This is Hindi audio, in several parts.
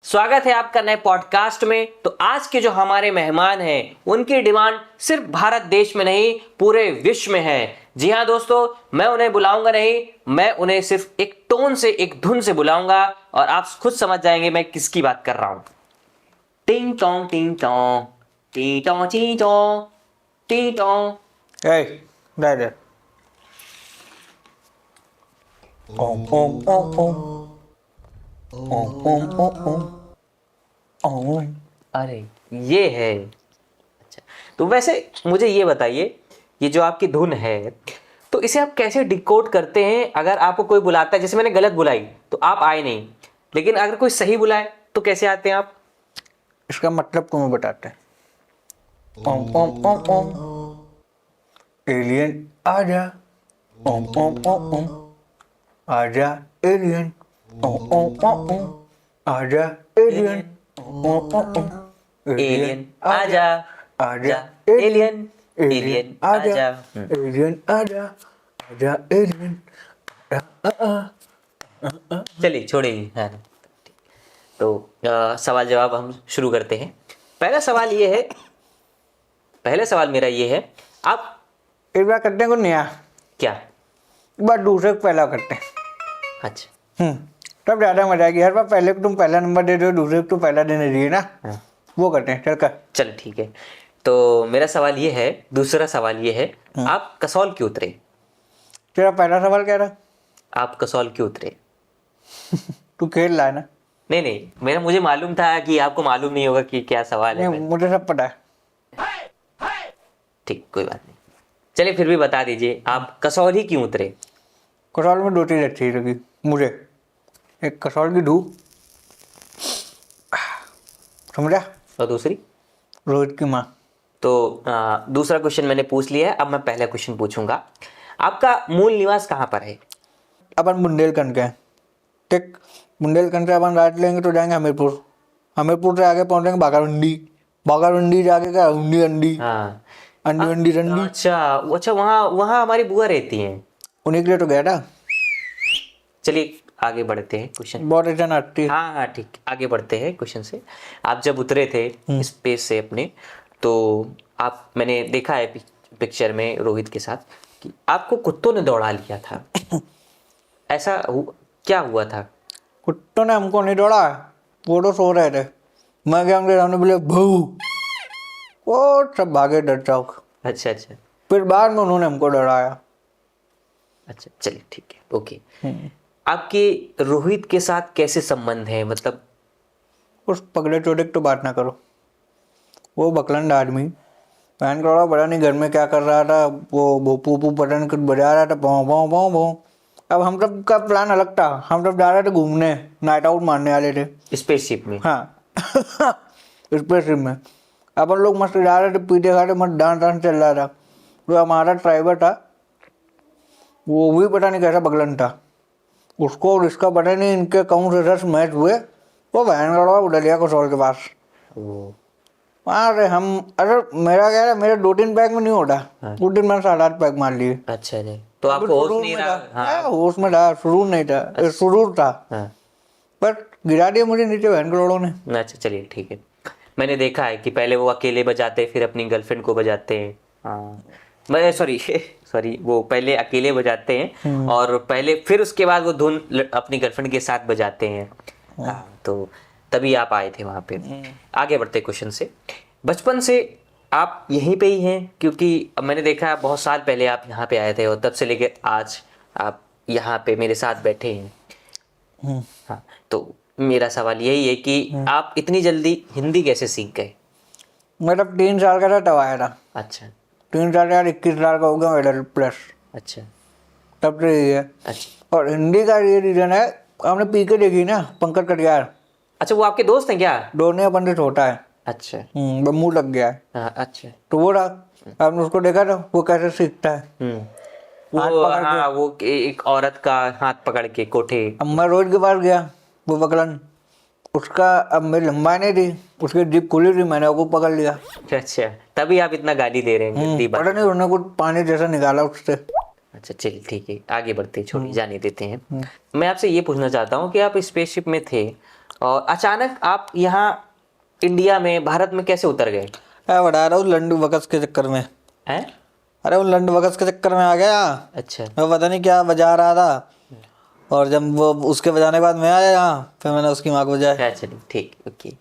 स्वागत है आपका नए पॉडकास्ट में। तो आज के जो हमारे मेहमान हैं उनकी डिमांड सिर्फ भारत देश में नहीं पूरे विश्व में है। जी हाँ दोस्तों, मैं उन्हें बुलाऊंगा नहीं, मैं उन्हें सिर्फ एक टोन से, एक धुन से बुलाऊंगा और आप खुद समझ जाएंगे मैं किसकी बात कर रहा हूं। टिंग टोंग टिंग टोंग टी टोंग टी टोंग टी टोंग। Hey, there. Om om om om om om om om om. अरे ये है। अच्छा, तो वैसे मुझे ये बताइए, ये जो आपकी धुन है तो इसे आप कैसे डिकोड करते हैं? अगर आपको कोई बुलाता है, जैसे मैंने गलत बुलाई तो आप आए नहीं, लेकिन अगर कोई सही बुलाए तो कैसे आते हैं आप? इसका मतलब तुम्हें बताते हैं। ओम ओम ओम ओम एलियन आजा। ओम ओम ओम ओम आजा एलियन। ओम ओम ओम ओम आजा एलियन। ओम ओम ओम एलियन आजा, आजा एलियन एलियन आजा। एलियन आजा आजा एलियन। चलिए छोड़िए। हाँ, तो सवाल जवाब हम शुरू करते हैं। पहला सवाल मेरा ये है, आप एक बार करते हैं को नया, क्या? एक बार दूसरे को पहला करते हैं। अच्छा, तब ज्यादा मजा आएगी। हर बार पहले को तुम पहला नंबर दे दो, दूसरे को तुम पहला देने दिए ना। हाँ। वो करते हैं, चल कर। चल ठीक है। तो मेरा सवाल ये है, दूसरा सवाल ये है, आप कसौल क्यों उतरे? तेरा पहला सवाल क्या रहा? आप कसौल क्यों उतरे? तू खेल रहा है ना? नहीं, मुझे मालूम था कि आपको मालूम नहीं होगा कि क्या सवाल है। नहीं, मुझे सब पता है। ठीक, कोई बात नहीं। चलिए फिर भी बता दीजिए, आप कसौल ही क्यों उतरे? कसौल में दो चीज अच्छी लगी मुझे। एक कसौल की धूप, समझा, और दूसरी रोहित की माँ। तो दूसरा क्वेश्चन मैंने पूछ लिया है, अब मैं पहला क्वेश्चन पूछूंगा। आपका मूल निवास कहाँ पर है? अपन बुंदेलखंड के हैं, ठीक। बुंदेलखंड से अपन राइट लेंगे तो जाएंगे हमीरपुर। हमीरपुर से आगे पहुंचेंगे बागावंडी। बागावंडी जाके क्या, हुंडी अंडी, हाँ। अंडी अंडी रंडी। अच्छा, वहाँ हमारी बुआ रहती हैं। उन्हीं के लिए तो गया था। चलिए आगे बढ़ते हैं क्वेश्चन। बहुत अच्छा नाचती है। हाँ ठीक, आगे बढ़ते हैं क्वेश्चन से। आप जब उतरे थे स्पेस से अपने, तो मैंने देखा है पिक्चर में रोहित के साथ कि आपको कुत्तों ने दौड़ा लिया था। ऐसा क्या हुआ था? कुत्तों ने हमको नहीं दौड़ा, वो तो सो रहे थे। मैं गया उनके सामने, बोले भू, वो सब भागे डर चौक। अच्छा, फिर बाद में उन्होंने हमको डराया। अच्छा, चलिए ठीक है, ओके। आपके रोहित के साथ कैसे संबंध है? मतलब उस पगले चोटे की तो बात ना करो। वो बकलंड आदमी, पैन करोड़ा पता नहीं घर में क्या कर रहा था। वो भोपू पता नहीं कुछ बजा रहा था, भों भों भों भों। अब हम सब का प्लान अलग था। हम सब जा रहे थे घूमने, नाइट आउट मारने वाले थे स्पेसशिप में। हाँ स्पेसशिप में अपन लोग मस्त जा रहे थे, पीते खाते मस्त डांस चल रहा था। जो हमारा ड्राइवर था वो भी पता नहीं कैसा बगलन था, उसको और इसका पता नहीं इनके कौन से रस मैच हुए, वो बहन गड़वा उड़ लिया कसौल के पास। वहाँ से हम, अरे मेरा क्या है, मेरे 2-3 पैक में नहीं होता। हाँ। 2 दिन मैंने 8.5 पैक मार लिए। अच्छा जी, तो आपको होश नहीं रहा? हाँ। होश में था, सुरूर नहीं था, सुरूर था। हाँ। पर गिरा दिया मुझे नीचे बहन करोड़ों ने। अच्छा चलिए ठीक है। मैंने देखा है कि पहले वो अकेले बजाते फिर अपनी गर्लफ्रेंड को बजाते हैं। हाँ, मैं सॉरी वो पहले अकेले बजाते हैं और पहले फिर उसके बाद वो धुन अपनी गर्लफ्रेंड के साथ बजाते हैं। हाँ, तो तभी आप आए थे वहाँ पे। आगे बढ़ते क्वेश्चन से। बचपन से आप यहीं पे ही हैं? क्योंकि अब मैंने देखा है बहुत साल पहले आप यहाँ पे आए थे और तब से लेकर आज आप यहाँ पे मेरे साथ बैठे हैं। हाँ, तो मेरा सवाल यही है कि आप इतनी जल्दी हिंदी कैसे सीख गए? मैं तब 3 साल का था तब आया था। अच्छा 3 साल यार 21 साल का हो गया मेरा प्लस। अच्छा तब से यही है। अच्छा और हिंदी का ये रीजन है, आपने पीके देखी ना पंकज कटियार। अच्छा, वो आपके दोस्त हैं क्या? दोनों अपन से छोटा है। अच्छा। वो मुंह लग गया है। हाँ, अच्छा। तो वो रहा, आपने उसको देखा था वो कैसे सीखता है। हाथ वो पकड़ के। हाँ, वो एक औरत का हाथ पकड़ के कोठे। अब मैं रोज के पास गया, वो बकलन उसका, अब मेरी लंबाई नहीं थी, उसकी जिप खुली थी, मैंने वो पकड़ लिया। अच्छा, तभी आप इतना गाली दे रहे हैं गंदी बात। पता नहीं उन्होंने कुछ पानी जैसा निकाला उससे। अच्छा चलिए ठीक है, आगे बढ़ते हैं, छोड़िए, जाने देते हैं। मैं आपसे ये पूछना चाहता हूँ कि आप स्पेसशिप में थे और अचानक आप यहाँ इंडिया में, भारत में कैसे उतर गए? मैं बता रहा हूँ लंडू बकस के चक्कर में। हैं? अरे वो लंडू बकस के चक्कर में आ गया। अच्छा। मैं पता नहीं क्या बजा रहा था, और जब वो उसके बजाने के बाद मैं आया यहाँ, फिर मैंने उसकी माँ को बजाया। अच्छा ठीक, ओके।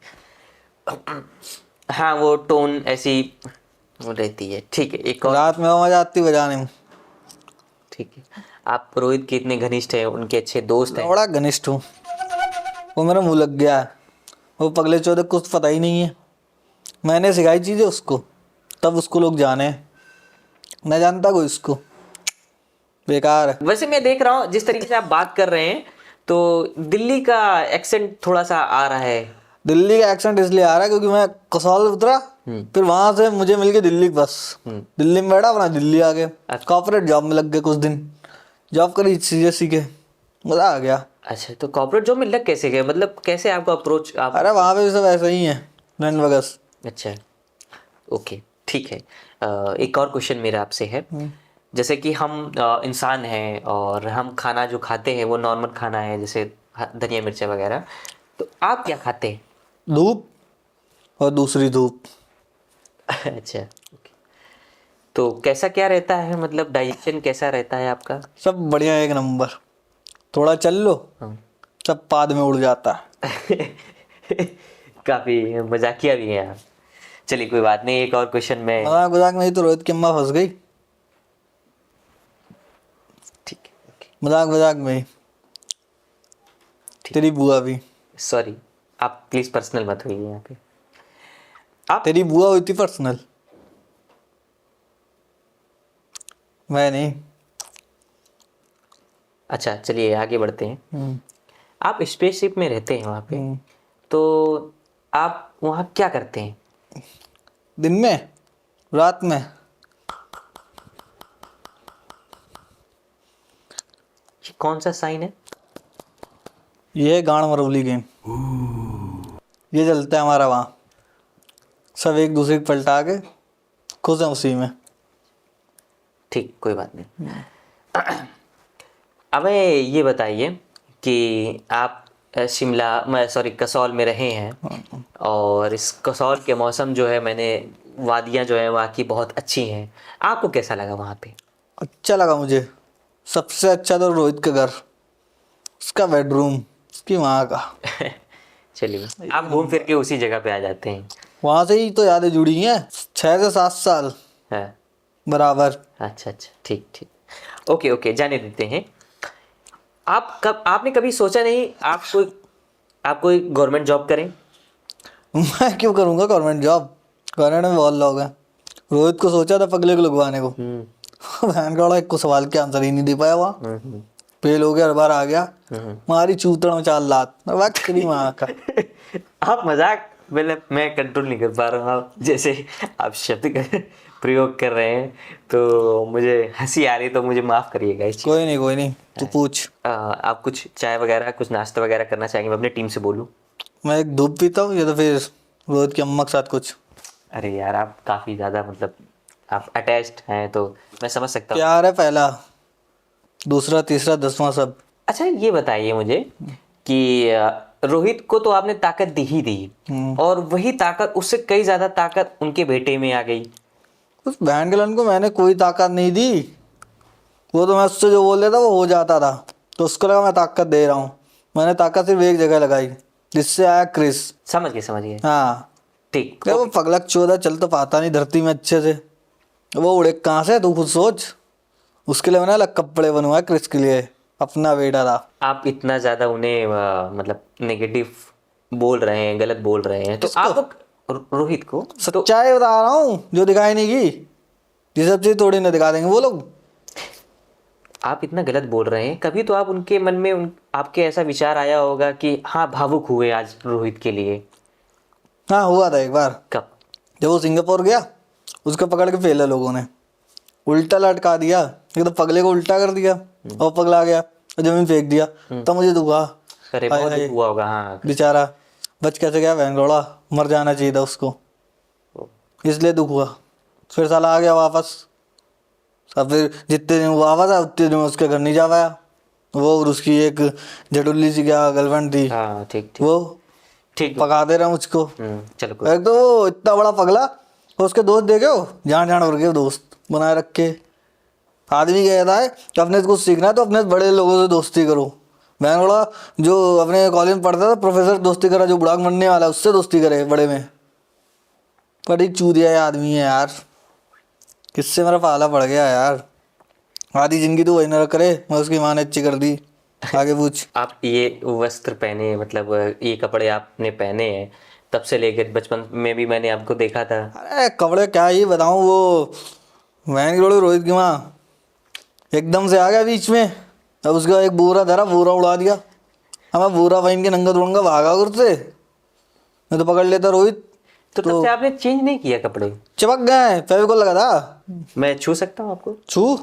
हाँ, वो टोन ऐसी वो रहती है। ठीक है, एक और। रात में वो मजा आती बजाने में। ठीक है, आप रोहित के इतने घनिष्ठ हैं, उनके अच्छे दोस्त हैं। बड़ा घनिष्ठ हूँ। वो मेरा मुँह लग गया है। वो पगले चौधरी को कुछ पता ही नहीं है। मैंने सिखाई चीज़ें उसको, तब उसको लोग जाने। न जानता कोई उसको, बेकार है। वैसे मैं देख रहा हूँ जिस तरीके से आप बात कर रहे हैं, तो दिल्ली का एक्सेंट थोड़ा सा आ रहा है। दिल्ली का एक्सेंट इसलिए आ रहा है क्योंकि मैं कसौल उतरा, फिर वहां से मुझे मिल गई दिल्ली की बस। दिल्ली में बैठा, अपना दिल्ली आ गए। कॉर्पोरेट जॉब में लग गए, कुछ दिन जॉब करी, चीजें सीखे, मजा आ गया। अच्छा, तो कॉर्पोरेट जॉब में लग कैसे गए? मतलब कैसे आपको अप्रोच आप? अरे वहां पे भी सब ऐसा ही है, रन बगस। अच्छा, ओके, ठीक है। एक और क्वेश्चन मेरा आपसे है। जैसे कि हम इंसान हैं और हम खाना जो खाते हैं वो नॉर्मल खाना है, जैसे धनिया मिर्चा वगैरह, तो आप क्या खाते हैं? धूप और दूसरी धूप। अच्छा, ओके। तो कैसा क्या रहता है, मतलब डाइजेशन कैसा रहता है आपका? सब बढ़िया, एक नंबर। थोड़ा चल लो, हाँ। सब पाद में उड़ जाता है। काफी मजाकिया भी हैं आप। चलिए कोई बात नहीं, एक और क्वेश्चन में। मजाक मजाक में ही तो रोहित की अम्मा फंस गई। ठीक है, ओके। मजाक मजाक में ही तेरी बुआ भी। सॉरी, आप प्लीज पर्सनल मत होइए यहाँ पे। तेरी बुआ हुई थी पर्सनल, मैं नहीं। अच्छा चलिए आगे बढ़ते हैं। आप स्पेसशिप में रहते हैं वहाँ पे, तो आप वहाँ क्या करते हैं? दिन में, रात में। ये कौन सा साइन है? ये है गांड मरौली गेम। ये चलता है हमारा वहाँ। सब एक दूसरे को पलटा के खुश हैं उसी में। ठीक, कोई बात नहीं। अब ये बताइए कि आप कसौल में रहे हैं, और इस कसौल के मौसम जो है, मैंने वादियाँ जो है वहाँ की बहुत अच्छी हैं। आपको कैसा लगा वहाँ पे? अच्छा लगा मुझे। सबसे अच्छा तो रोहित का घर, उसका बेडरूम, उसकी माँ का। चलिए, आप घूम फिर के उसी जगह पे आ जाते हैं। वहाँ से ही तो यादें जुड़ी हैं, 6 से 7 साल हाँ, बराबर। अच्छा अच्छा, ठीक ठीक, ओके ओके, जाने देते हैं। आपने कभी सोचा नहीं आप कोई गवर्नमेंट जॉब करें? मैं क्यों करूँगा गवर्नमेंट जॉब? गवर्नमेंट में बहुत लोग हैं। रोहित को सोचा था पगले को लगवाने को। बहन का एक को सवाल के आंसर ही नहीं दे पाया वहाँ। फेल हो गया, हर बार आ गया। हमारी चूतड़ में चाल लात तेरी माँ का। आप मजाक, मतलब मैं कंट्रोल नहीं कर पा रहा हूँ। आप जैसे आप शब्द का प्रयोग कर रहे हैं तो मुझे हंसी आ रही, तो मुझे माफ करिएगा इस चीज़। कोई नहीं, तू पूछ। आप कुछ चाय वगैरह, कुछ नाश्ता वगैरह करना चाहेंगे? मैं अपनी टीम से बोलूँ? मैं एक धूप पीता हूँ, या तो फिर रोहित की अम्मा के साथ कुछ। अरे यार, आप काफ़ी ज़्यादा, मतलब आप अटैच्ड हैं, तो मैं समझ सकता हूँ। प्यार है पहला, दूसरा तीसरा 10वां सब। अच्छा ये बताइए मुझे कि रोहित को तो आपने ताकत दी ही दी, और वही ताकत, उससे कई ज़्यादा ताकत उनके बेटे में आ गई। उस बहन के लन को मैंने कोई ताकत नहीं दी। वो तो मैं उससे जो बोल देता वो हो जाता था, तो उसको लगा मैं ताकत दे रहा हूँ। मैंने ताकत सिर्फ एक जगह लगाई, जिससे आया क्रिस। समझ गए। हाँ, ठीक। वो पगलक चौदह चल तो पाता नहीं धरती में अच्छे से। वो उड़े कहाँ से, तू खुद सोच। उसके लिए मैंने अलग कपड़े बनवाए क्रिस के लिए, अपना बेटा था। आप इतना ज़्यादा उन्हें मतलब नेगेटिव बोल रहे हैं, गलत बोल रहे हैं, तो आप रोहित को सच्चाई बता रहा हूँ जो दिखाई नहीं की। ये सब चीज थोड़ी ना दिखा देंगे वो लोग। आप इतना गलत बोल रहे हैं, कभी तो आप उनके मन में आपके ऐसा विचार आया होगा कि हाँ, भावुक हुए आज रोहित के लिए? हाँ हुआ था एक बार, कब? जब वो सिंगापुर गया, उसको पकड़ के फेला लोगों ने, उल्टा लटका दिया। एक तो पगले को उल्टा कर दिया और पगला गया और जमीन फेंक दिया। तब मुझे दुखा। अरे बहुत दुख हुआ होगा। हाँ, बेचारा बच कैसे गया, भैंगड़ोड़ा मर जाना चाहिए था उसको, इसलिए दुख हुआ। फिर साला आ गया वापस। अब फिर जितने दिन वो आवा था उतने दिन उसके घर नहीं जा पाया। वो और उसकी एक जडुल्ली सी क्या गर्लफ्रेंड थी, हाँ, ठीक। वो ठीक। पका दे रहा मुझको। चलो कोई। एक तो वो इतना बड़ा पगला, उसके दोस्त देखे हो, जान जान उड़ गए दोस्त बनाए रखे। आदमी कहता है कि अपने से कुछ सीखना है तो अपने से बड़े लोगों से दोस्ती करो। मैं बोला जो अपने कॉलेज में पढ़ता था प्रोफेसर दोस्ती करा, जो बुढ़ाक बनने वाला है उससे दोस्ती करे बड़े में। बड़ी चूतिया ये आदमी है यार, किससे मेरा पाला पड़ गया यार। आधी जिंदगी तो वही न करे, मैं उसकी माँ ने अच्छी कर दी। आगे पूछ। आप ये वस्त्र पहने, मतलब ये कपड़े आपने पहने हैं तब से लेकर बचपन में भी मैंने आपको देखा था। अरे कपड़े क्या ही बताऊं, वो वैन जोड़े रोहित की माँ एकदम से आ गया बीच में। अब उसका एक बोरा धरा, बोरा उड़ा दिया। अब मैं बोरा पहन के नंगा दूंगा भागा उससे, मैं तो पकड़ लेता रोहित। तो तब से आपने चेंज नहीं किया कपड़े? चिपक गए, फेविकोल लगा था। मैं छू सकता हूँ आपको? छू?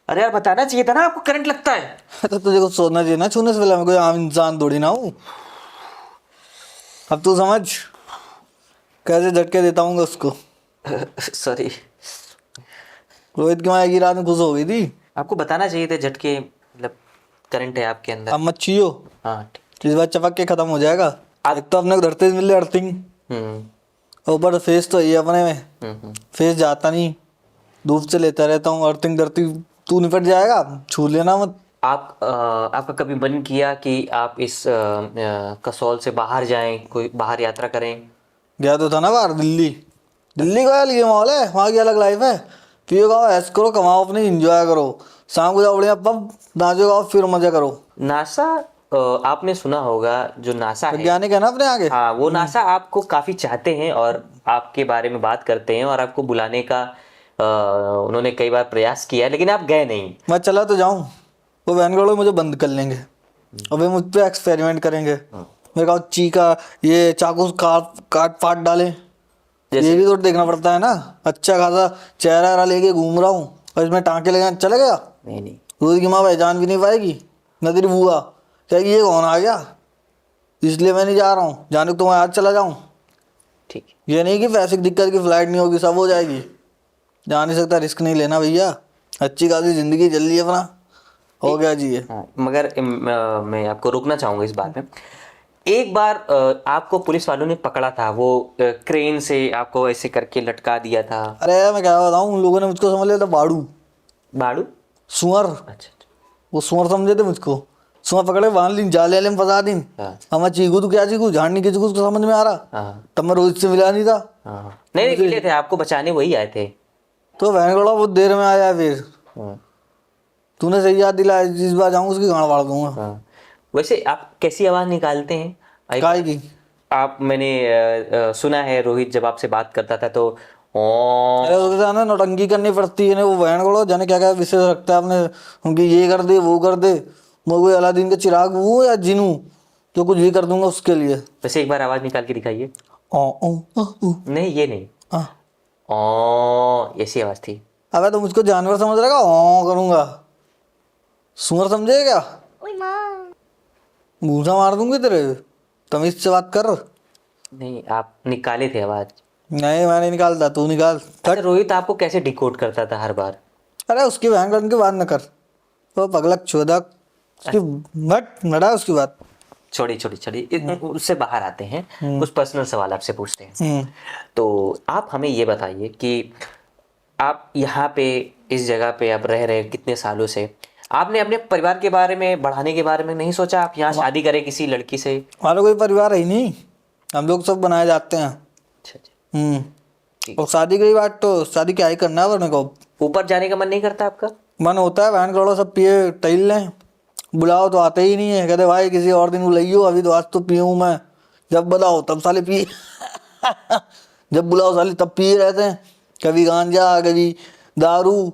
अरे यार बताना चाहिए था ना, आपको करंट लगता है। तो तुझे कुछ सोचना चाहिए ना, छूने से पहले मैं कोई आम इंसान थोड़ी ना हूँ। अब तू समझ कैसे झटके देता हूँ उसको। सॉरी। रोहित की माँ एक ही रात में खुश हो गई थी। आपको बताना चाहिए था झटके, मतलब करंट है आपके अंदर। अब मत छियो, हाँ ठीक। इस बार चपक के खत्म हो जाएगा। एक तो अपने को धरते से मिल रही अर्थिंग, हम्म ऊपर फेस तो ये अपने में हम्म। फेस जाता नहीं, धूप से लेता रहता हूँ। अर्थिंग धरती तू निपट जाएगा, छू लेना मत। आपका कभी मन किया कि आप इस कसौल से बाहर जाएं, कोई बाहर यात्रा करें? गया तो था ना बाहर, दिल्ली। दिल्ली का अलग माहौल है, वहाँ की अलग लाइफ है। पियो खाओ ऐश करो, कमाओ अपनी, इंजॉय करो। शाम को जाओ बढ़िया पब, नाचो गाओ, फिर मजा करो। नासा, आपने सुना होगा जो नासा है, वैज्ञानिक है ना अपने आगे। हाँ वो नासा आपको काफी चाहते हैं और आपके बारे में बात करते हैं और आपको बुलाने का उन्होंने कई बार प्रयास किया है, लेकिन आप गए नहीं। मैं चला तो जाऊँ, वो वैनगढ़ मुझे बंद कर लेंगे और वे मुझ पे एक्सपेरिमेंट करेंगे। मेरे कहा चीका ये चाकू काट काट फाट डाले, ये भी तो देखना पड़ता है ना। अच्छा खासा चेहरा लेके घूम रहा हूँ और इसमें टाँके लगे, चला गया। नहीं। रोज की माँ पहचान भी नहीं पाएगी, न तेरी बुआ कहेगी ये कौन आ गया। इसलिए मैं नहीं जा रहा हूँ, जाने को तो मैं आज चला जाऊँ। ठीक। ये नहीं कि पैसे की दिक्कत की फ्लाइट नहीं होगी, सब हो जाएगी। जा नहीं सकता, रिस्क नहीं लेना भैया। अच्छी खासी जिंदगी जल ली अपना, हो गया जी ये। हाँ, मगर मैं आपको रोकना चाहूंगा इस बात में। एक बार आपको पुलिस वालों ने पकड़ा था, वो क्रेन से आपको ऐसे करके लटका दिया था। अरे मैं क्या बताऊँ, उन लोगों ने मुझको समझ लिया था बाड़ू, बाड़ू? सुअर। अच्छा। वो सुअर समझे थे मुझको। सुअर पकड़े बांध ली, जाले में फंसा दी। हाँ हम चीकू तो क्या चीकू, झाड़नी की चीकू, उसको समझ में आ रहा। हाँ तब मैं रोहित से मिला नहीं था। हाँ। नहीं मिले थे आपको बचाने, वही आए थे। तो वैनगढ़ बहुत देर में आया। फिर हाँ तूने सही याद दिलाया, जिस बार जाऊंगा उसकी गाड़ वाड़ दूंगा। हाँ। वैसे आप कैसी आवाज निकालते हैं? काय की? आप, मैंने सुना है रोहित जब आपसे बात करता था तो अरे उसके साथ ना नौटंकी करनी पड़ती है ना, वो वैनगढ़ जाने क्या क्या विषय रखता है अपने, उनकी ये कर दे वो कर दे। मैं कोई अलादीन का चिराग हूँ या जिन हूँ जो कुछ भी कर दूंगा उसके लिए। वैसे एक बार आवाज निकाल के दिखाइए। नहीं ये नहीं, ऐसी आवाज थी। अबे तो मुझको जानवर समझ रहेगा, ओ करूंगा। सुअर समझे क्या? घूसा मार दूंगी तेरे, तमीज से बात कर। नहीं आप निकाले थे आवाज। नहीं मैं नहीं निकालता, तू निकाल। अच्छा, रोहित आपको कैसे डिकोड करता था हर बार? अरे उसकी वैन की बात न कर, तो पगलक चौदह उसकी मत नड़ा उसकी बात। छोड़ी उससे बाहर आते हैं, कुछ पर्सनल सवाल आपसे पूछते हैं। तो आप हमें ये बताइए कि आप यहाँ पे इस जगह पे आप रह रहे हैं कितने सालों से, आपने अपने परिवार के बारे में, बढ़ाने के बारे में नहीं सोचा? आप यहाँ शादी करें किसी लड़की से? हमारा कोई परिवार है ही नहीं, हम लोग सब बनाए जाते हैं। अच्छा ठीक। और शादी की बात तो शादी क्या ही करना है वरने को। ऊपर जाने का मन नहीं करता आपका? मन होता है, वैन करोड़ो सब पिए टहल लें, बुलाओ तो आते ही नहीं है। कहते भाई किसी और दिन बुलाइयो, अभी तो आज तो पीऊँ मैं। जब बुलाओ तब साले पिए जब बुलाओ साले तब पिए रहते हैं, कभी गांजा कभी दारू।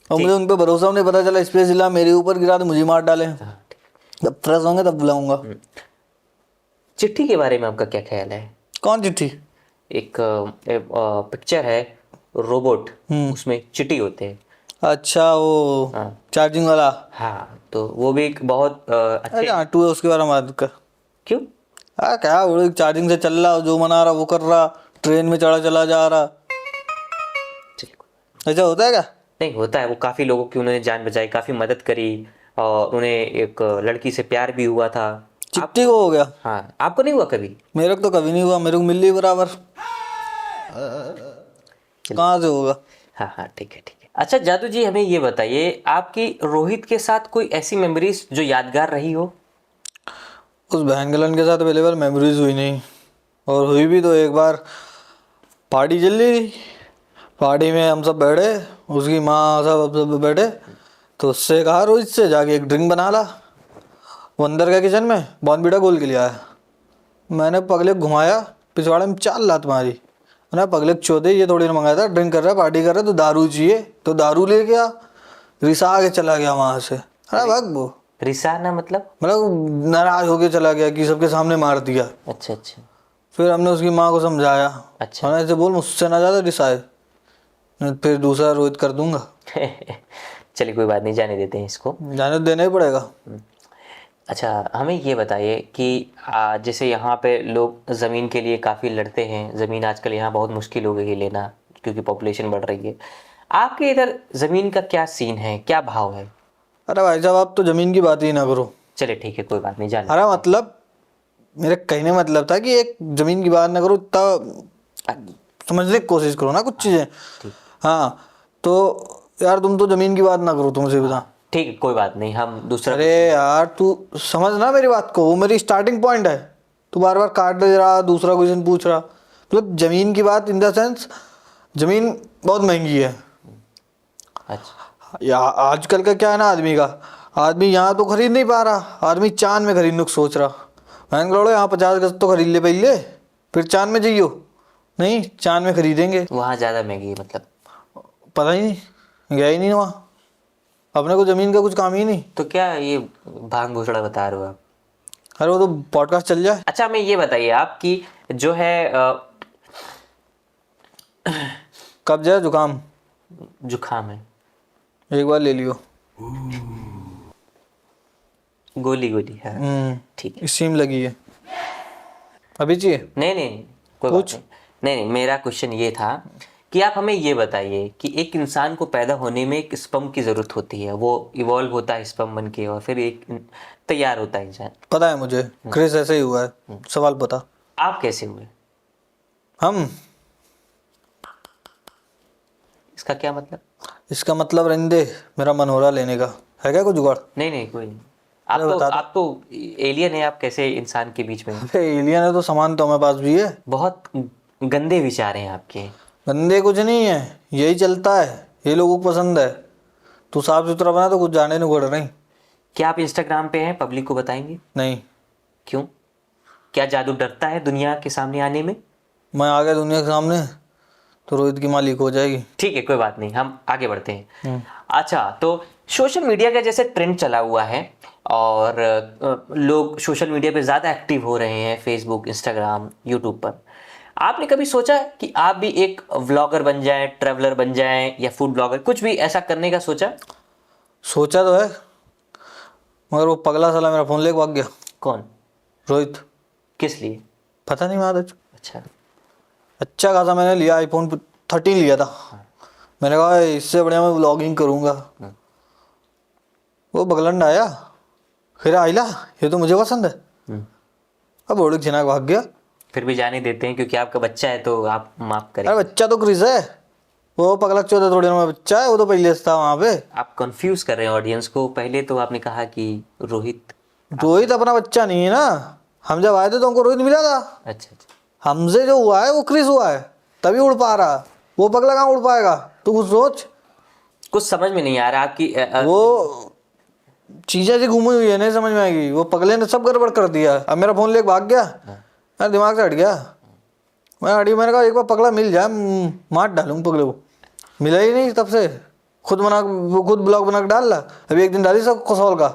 और मुझे उन पर भरोसा नहीं, पता चला स्पेस हिला मेरे ऊपर गिरा तो मुझे मार डाले। जब फ्रेश होंगे तब बुलाऊंगा। चिट्ठी के बारे में आपका क्या ख्याल है? कौन चिट्ठी? एक पिक्चर है रोबोट, उसमें चिट्ठी होते हैं। अच्छा वो चार्जिंग वाला। हाँ तो वो भी एक बहुत अच्छे। हाँ टू है, उसके बारे में बात कर। क्यों? हाँ क्या, वो चार्जिंग से चल रहा, जो मना रहा वो कर रहा, ट्रेन में चढ़ा चला जा रहा। ऐसा होता है क्या? नहीं होता है, वो काफ़ी लोगों की उन्होंने जान बचाई, काफ़ी मदद करी, और उन्हें एक लड़की से प्यार भी हुआ था। चिट्टी को हो गया, हाँ, आपको नहीं हुआ कभी? मेरे को तो कभी नहीं हुआ, मेरे को मिल ली बराबर, कहाँ से होगा। हाँ हाँ, ठीक है ठीक है। अच्छा जादू जी, हमें ये बताइए, आपकी रोहित के साथ कोई ऐसी मेमोरीज जो यादगार रही हो? उस बहन गलन के साथ अवेलेबल मेमोरीज हुई नहीं, और हुई भी तो एक बार पार्टी चल रही थी, पार्टी में हम सब बैठे, उसकी माँ सब बैठे, तो उससे कहा रोहित से जाके एक ड्रिंक बना ला। वो अंदर गया किचन में, बॉर्नवीटा घोल के ले आया। मैंने पगले को घुमाया, पिछवाड़े में 4 लात मारी। ना पगले चौधे, ये थोड़ी ना मंगाया था, ड्रिंक कर रहा है, पार्टी कर रहा है, तो दारू चाहिए, तो दारू ले गया, रिसा के चला गया वहां से। अरे भाग वो, रिसाना मतलब? नाराज होके चला गया कि सबके सामने मार दिया। अच्छा अच्छा फिर हमने उसकी माँ को समझाया, अच्छा। हमने ऐसे बोल मुझसे ना ज़्यादा रिसाए, नहीं फिर दूसरा रोहित कर दूंगा। चलिए कोई बात नहीं, जाने देते हैं इसको। जाने तो देना ही पड़ेगा। अच्छा हमें ये बताइए कि जैसे यहाँ पे लोग ज़मीन के लिए काफ़ी लड़ते हैं, ज़मीन आजकल यहाँ बहुत मुश्किल हो गई है लेना, क्योंकि पॉपुलेशन बढ़ रही है। आपके इधर ज़मीन का क्या सीन है, क्या भाव है? अरे भाई साहब, आप तो ज़मीन की बात ही ना करो। चलिए ठीक है, कोई बात नहीं, जाने। अरे मतलब मेरे कहने का मतलब था कि एक ज़मीन की बात ना करो, इतना समझने की कोशिश करो ना कुछ चीज़ें। हाँ तो यार तुम तो ज़मीन की बात ना करो, तुमसे बता। ठीक है कोई बात नहीं, हम दूसरा। अरे यार तू समझ ना मेरी बात को, वो मेरी स्टार्टिंग पॉइंट है, तू बार बार काट दे रहा, दूसरा क्वेश्चन पूछ रहा। मतलब ज़मीन की बात इन द सेंस, ज़मीन बहुत महंगी है। अच्छा या आजकल का क्या है ना, आदमी यहाँ तो खरीद नहीं पा रहा, आदमी चांद में खरीदने को सोच रहा। मैं करोड़ो यहाँ 50 गज तो खरीद ले पहले, फिर चांद में जाइयो। नहीं, चांद में खरीदेंगे, वहाँ ज़्यादा महंगी है मतलब? पता ही नहीं, गया ही नहीं वहाँ, अपने को ज़मीन का कुछ काम ही नहीं। तो क्या ये भांग भूसड़ा बता रहे हो आप? अरे वो तो पॉडकास्ट चल जाए। अच्छा हमें ये बताइए, आपकी जो है कब जाए जुकाम, जुखाम है, एक बार ले लियो। गोली गोली है, ठीक है। स्टीम लगी है, अभी चाहिए? नहीं नहीं कोई बात नहीं। नहीं नहीं, मेरा क्वेश्चन ये था कि आप हमें ये बताइए कि एक इंसान को पैदा होने में एक स्पर्म की ज़रूरत होती है, वो इवॉल्व होता है स्पर्म बन के, और फिर एक तैयार होता है इंसान। पता है मुझे, क्रिस ऐसे ही हुआ है। सवाल बता, आप कैसे हुए? हम, इसका क्या मतलब? इसका मतलब रहने दे, मेरा मन हो रहा लेने का, है क्या कोई जुगाड़? नहीं नहीं कोई नहीं। अरे बता दो। आप तो एलियन है, आप कैसे इंसान के बीच में? अरे एलियन है तो सामान तो हमारे पास भी है। बहुत गंदे विचार हैं आपके। गंदे कुछ नहीं है, यही चलता है, ये लोगों को पसंद है। तू साफ सुथरा बना तो कुछ जाने नहीं, घोड़ नहीं। क्या आप इंस्टाग्राम पे हैं, पब्लिक को बताएंगे? नहीं, क्यों? क्या जादू डरता है दुनिया के सामने आने में? मैं आ गया दुनिया के सामने तो रोहित की मालिक हो जाएगी। ठीक है कोई बात नहीं, हम आगे बढ़ते हैं। अच्छा तो सोशल मीडिया का जैसे ट्रेंड चला हुआ है, और लोग सोशल मीडिया पे ज़्यादा एक्टिव हो रहे हैं, फेसबुक, इंस्टाग्राम, यूट्यूब पर। आपने कभी सोचा कि आप भी एक व्लॉगर बन जाएं, ट्रैवलर बन जाएं, या फूड ब्लॉगर, कुछ भी ऐसा करने का सोचा? सोचा तो है, मगर वो पगला साला मेरा फ़ोन लेके भाग गया। कौन? रोहित। किस लिए? पता नहीं, याद है। अच्छा अच्छा खासा मैंने लिया, आईफोन 13 लिया था। मैंने कहा इससे बढ़िया मैं व्लॉगिंग करूँगा। वो बगलंड आया, फिर आइला, ये तो मुझे पसंद है। अब ओढ़ छिना भाग गया। फिर भी जाने देते हैं क्योंकि आपका बच्चा है, तो आप माफ करें। अरे बच्चा तो क्रिस है, वो पगला चौदह थोड़ी ना बच्चा है, वो तो पहले से था वहाँ पे। आप कंफ्यूज कर रहे हैं ऑडियंस को। पहले तो आपने कहा कि रोहित अपना बच्चा नहीं है ना, हम जब आए थे तो हमको रोहित मिला था। अच्छा अच्छा हमसे जो हुआ है वो क्रिस हुआ है, तभी उड़ पा रहा। वो पगला कहाँ उड़ पाएगा, तू कुछ सोच। कुछ समझ में नहीं आ रहा आपकी वो चीजें जो घूमी हुई है, नहीं समझ में आएगी। वो पगले ने सब गड़बड़ कर दिया। अब मेरा फोन लेके भाग गया, मेरा दिमाग से हट गया। मैंने कहा एक बार पगला मिल जाए, मार डालूं पगले को। मिला ही नहीं, तब से खुद ब्लॉग बना के डाल रहा। अभी एक दिन डाली सब कसौल का।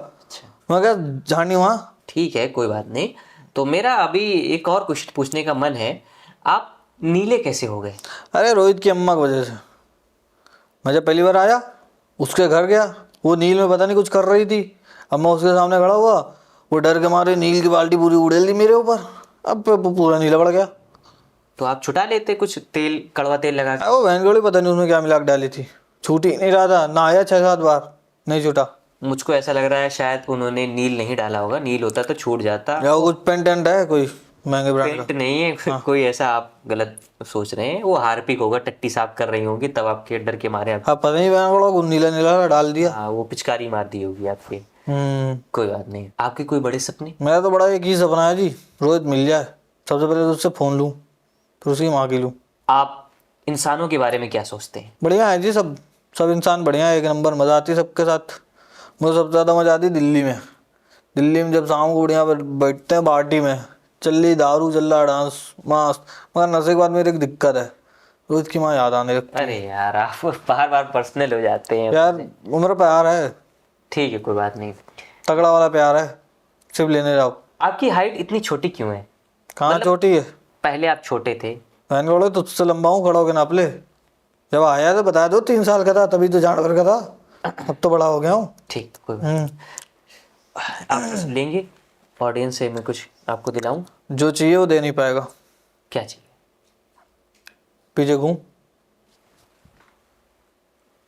मैं क्या जानी वहाँ। ठीक है कोई बात नहीं। तो मेरा अभी एक और क्वेश्चन पूछने का मन है, आप नीले कैसे हो गए? अरे रोहित की अम्मा की वजह से। मैं जब पहली बार आया उसके घर गया, वो नील में पता नहीं कुछ कर रही थी। अब मैं उसके सामने खड़ा हुआ, वो डर के मारे नील की बाल्टी पूरी उड़ेल दी मेरे ऊपर। अब पूरा नीला पड़ गया। तो आप छुटा लेते कुछ तेल, कड़वा तेल लगा के। वो बहन गोली पता नहीं उसमें क्या मिला के डाली थी। छूट ही नहीं रहा था, नहाया 6-7 बार, नहीं छूटा। मुझको ऐसा लग रहा है शायद उन्होंने नील नहीं डाला होगा, नील होता तो छूट जाता। या कुछ पेंट एंट है कोई महंगे ब्रांड का? पेंट नहीं है कोई ऐसा, आप गलत सोच रहे हैं। वो हार्पिक होगा, टट्टी साफ कर रही होंगी तब आपके डर के मारे आप, हाँ पता नहीं मैंने बोला नीला नीला डाल दिया। हाँ वो पिचकारी मार दी होगी आपके। हम्म। कोई बात नहीं। आपके कोई बड़े सपने? मेरा तो बड़ा एक ही सपना है जी, रोहित मिल जाए, सबसे पहले तो उससे फ़ोन लूँ, फिर उसकी माँ की लूँ। आप इंसानों के बारे में क्या सोचते हैं? बढ़िया है जी, सब सब इंसान बढ़िया है, एक नंबर, मज़ा आती है सबके साथ। मुझे सबसे ज़्यादा मज़ा आती है दिल्ली में। दिल्ली में जब शाम को बढ़िया पर बैठते हैं पार्टी में, चल दारू चल रहा, डांस मस्त। मगर नशे के बाद मेरी एक दिक्कत है, रोहित की माँ याद आने लगती है। अरे यार आप बार बार पर्सनल हो जाते हैं यार वो मेरा प्यार है, ठीक है कोई बात नहीं। तगड़ा वाला प्यार है, सिर्फ लेने जाओ। आपकी हाइट इतनी छोटी क्यों है? कहाँ छोटी है? पहले आप छोटे थे। मैंने बोला तुझसे लंबा हूँ, खड़ा होकर नाप ले। जब आया तो बता दो 3 साल का था, तभी तो जानवर का था, अब तो बड़ा हो गया हूँ। ठीक कोई बात नहीं। आप कुछ लेंगे ऑडियंस से? मैं कुछ आपको दिलाऊं? जो चाहिए वो दे नहीं पाएगा। क्या चाहिए? पीछे घूम,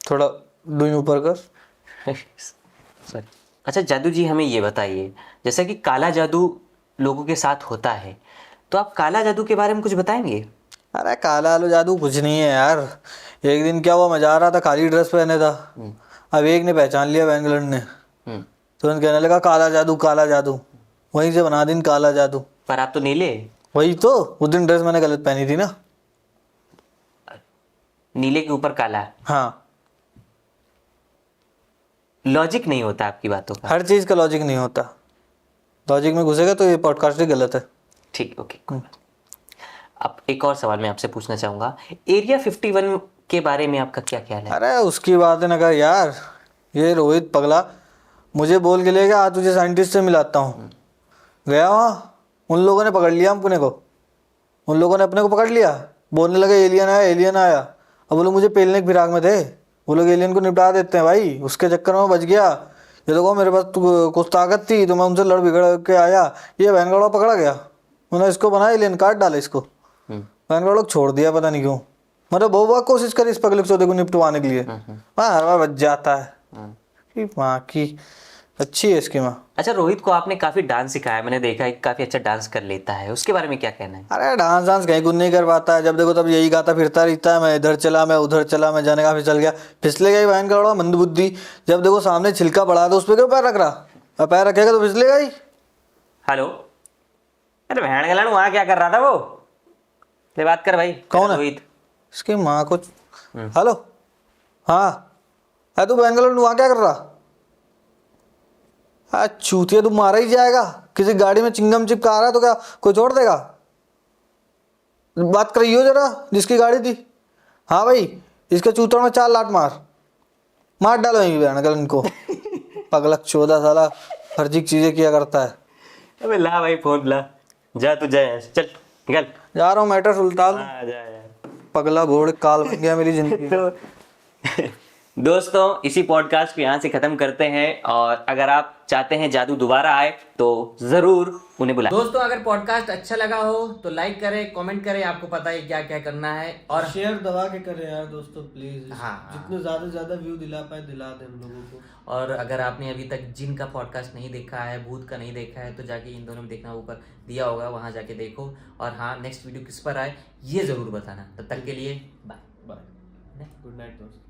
थोड़ा डूई ऊपर कर। सॉरी। अच्छा जादू जी, हमें ये बताइए, जैसा कि काला जादू लोगों के साथ होता है, तो आप काला जादू के बारे में कुछ बताएंगे? अरे काला आलू जादू कुछ नहीं है यार। एक दिन क्या हुआ, मैं जा रहा था, खाली ड्रेस पहने था। अब एक ने पहचान लिया, बैंगलर ने, तुरंत कहने लगा काला जादू काला जादू। वहीं से बना दिन काला जादू। पर आप तो नीले। वही तो, उस दिन ड्रेस मैंने गलत पहनी थी ना। नीले के ऊपर काला। हाँ, लॉजिक नहीं होता आपकी बातों का। हर चीज़ का लॉजिक नहीं होता, लॉजिक में घुसेगा तो ये पॉडकास्ट ही गलत है। ठीक ओके। अब एक और सवाल मैं आपसे पूछना चाहूँगा, एरिया 51 के बारे में आपका क्या ख्याल है? अरे उसकी बात है ना कर यार, ये रोहित पगला मुझे बोल के ले गया, आज तुझे साइंटिस्ट से मिलाता हूँ। गया वहाँ, उन लोगों ने पकड़ लिया अपने को, उन लोगों ने अपने को पकड़ लिया, बोलने लगे एलियन आया एलियन आया। अब वो लोग मुझे पेलने की फिराक में थे, वो लोग एलियन को निपटा देते हैं भाई, उसके चक्कर में बच गया। ये देखो मेरे पास कुछ ताकत थी तो मैं उनसे लड़ बिगड़ के आया, ये वैनगाड़ा पकड़ा गया, उन्होंने इसको बनाया एलियन, काट डाला इसको। वैनगाड़ा लोग छोड़ दिया पता नहीं क्यों, मतलब बहुत कोशिश करी इस पगले चौधरी को निपटवाने के लिए, हर बार बच जाता है। माँ की अच्छी है इसकी माँ। अच्छा रोहित को आपने काफी डांस सिखाया, मैंने देखा है कि काफी अच्छा डांस कर लेता है, उसके बारे में क्या कहना है? अरे डांस डांस कहीं कुछ नहीं कर पाता है, जब देखो तब यही गाता फिरता रहता है, मैं इधर चला मैं उधर चला, मैं जाने का फिसल गया, फिसलेगा ही बहन का बड़ा मंदबुद्धि। जब देखो सामने छिलका पड़ा तो उस पर क्यों पैर रख रहा, अब पैर रखेगा तो फिसलेगा ही। हेलो, अरे बहन गलन वहाँ क्या कर रहा था वो? ले बात कर भाई। कौन है? रोहित। इसकी माँ को। हेलो, हाँ है तू बहन गलन वहाँ क्या कर रहा? चूतिया तू मारा ही जाएगा, किसी गाड़ी में चिंगम चिपका रहा है तो क्या कोई छोड़ देगा? बात करियो जरा जिसकी गाड़ी थी। हाँ भाई, इसके चूतड़ में 4 लात मार डालो यहीं बहन इनको। पगलक 14 साला फर्जी चीजें किया करता है। अबे ला भाई फोन ला, जा तू जा यहाँ से, चल निकल। जा रहा हूँ मैटर सुल्तान। हाँ जा यार। पगला घोड़ काल बन गया मेरी जिंदगी। तो दोस्तों इसी पॉडकास्ट को यहाँ से खत्म करते हैं, और अगर आप चाहते हैं जादू दोबारा आए तो जरूर उन्हें बुलाएं। दोस्तों अगर पॉडकास्ट अच्छा लगा हो तो लाइक करें, कमेंट करें, आपको पता है क्या क्या करना है, और शेयर दबा के करें यार दोस्तों प्लीज। हाँ। जितने ज्यादा से ज्यादा व्यू दिला पाए दिला दे हम लोगों को। और अगर आपने अभी तक जिन का पॉडकास्ट नहीं देखा है, भूत का नहीं देखा है, तो जाके इन दोनों में देखना, ऊपर दिया होगा वहां जाके देखो। और हाँ, नेक्स्ट वीडियो किस पर आए ये जरूर बताना। तब तक के लिए बाय। गुड नाइट दोस्त।